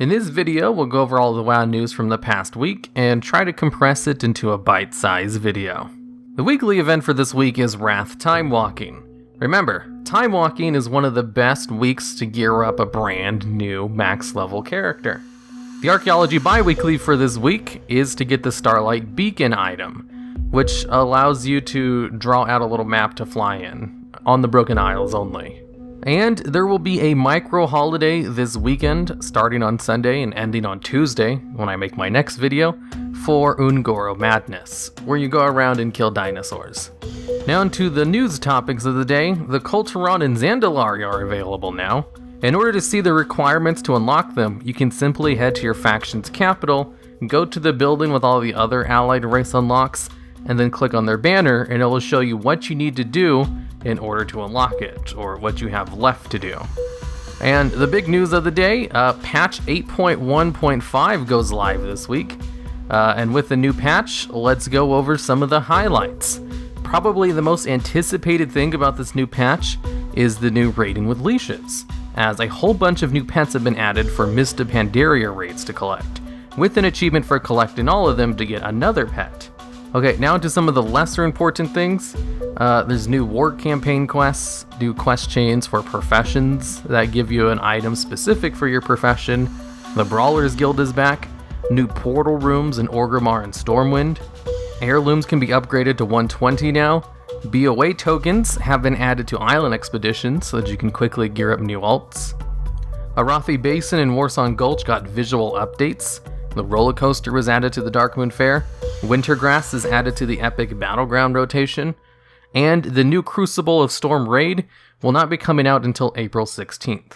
In this video, we'll go over all the WoW news from the past week and try to compress it into a bite-sized video. The weekly event for this week is Wrath Time Walking. Remember, Time Walking is one of the best weeks to gear up a brand new max level character. The Archaeology Bi-Weekly for this week is to get the Starlight Beacon item, which allows you to draw out a little map to fly in, on the Broken Isles only. And there will be a micro holiday this weekend, starting on Sunday and ending on Tuesday, when I make my next video, for Ungoro Madness, where you go around and kill dinosaurs. Now onto the news topics of the day. The Kul Tirans and Zandalari are available now. In order to see the requirements to unlock them, you can simply head to your faction's capital, go to the building with all the other allied race unlocks, and then click on their banner and it will show you what you need to do in order to unlock it, or what you have left to do. And the big news of the day, patch 8.1.5 goes live this week. And with the new patch, let's go over some of the highlights. Probably the most anticipated thing about this new patch is the new raiding with leashes, as a whole bunch of new pets have been added for Mist of Pandaria raids to collect, with an achievement for collecting all of them to get another pet. Okay, now into some of the lesser important things. There's new war campaign quests, new quest chains for professions that give you an item specific for your profession. The Brawlers Guild is back. New portal rooms in Orgrimmar and Stormwind. Heirlooms can be upgraded to 120 now. BOA tokens have been added to island expeditions so that you can quickly gear up new alts. Arathi Basin and Warsong Gulch got visual updates. The roller coaster was added to the Darkmoon Fair. Wintergrass is added to the Epic Battleground rotation. And the new Crucible of Storm raid will not be coming out until April 16th.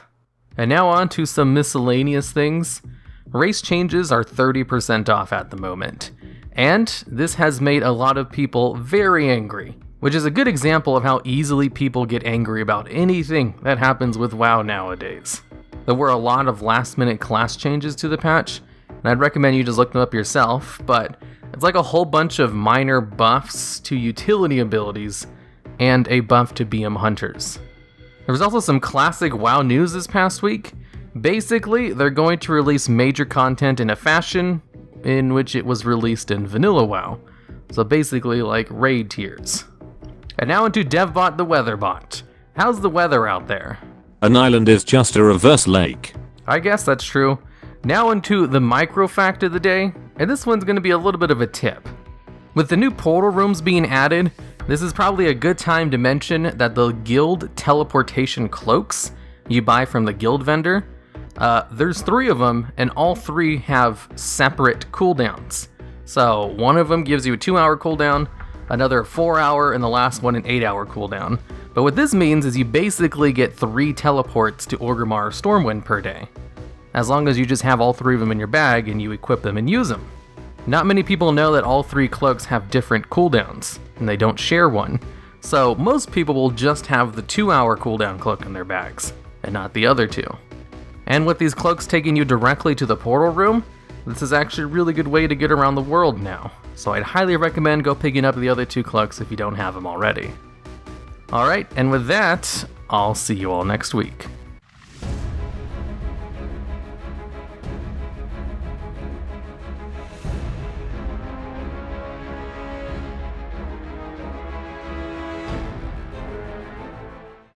And now on to some miscellaneous things. Race changes are 30% off at the moment. And this has made a lot of people very angry, which is a good example of how easily people get angry about anything that happens with WoW nowadays. There were a lot of last-minute class changes to the patch, and I'd recommend you just look them up yourself, but it's like a whole bunch of minor buffs to utility abilities and a buff to BM hunters. There was also some classic WoW news this past week. Basically, they're going to release major content in a fashion in which it was released in vanilla WoW. So basically like raid tiers. And now into DevBot the Weatherbot. How's the weather out there? An island is just a reverse lake. I guess that's true. Now into the micro fact of the day, and this one's going to be a little bit of a tip. With the new portal rooms being added, this is probably a good time to mention that the guild teleportation cloaks you buy from the guild vendor, there's 3 of them, and all 3 have separate cooldowns. So one of them gives you a 2-hour cooldown, another 4-hour, and the last one an 8-hour cooldown. But what this means is you basically get 3 teleports to Orgrimmar or Stormwind per day, as long as you just have all 3 of them in your bag and you equip them and use them. Not many people know that all 3 cloaks have different cooldowns, and they don't share one. So most people will just have the 2-hour cooldown cloak in their bags, and not the other 2. And with these cloaks taking you directly to the portal room, this is actually a really good way to get around the world now. So I'd highly recommend go picking up the other 2 cloaks if you don't have them already. Alright, and with that, I'll see you all next week.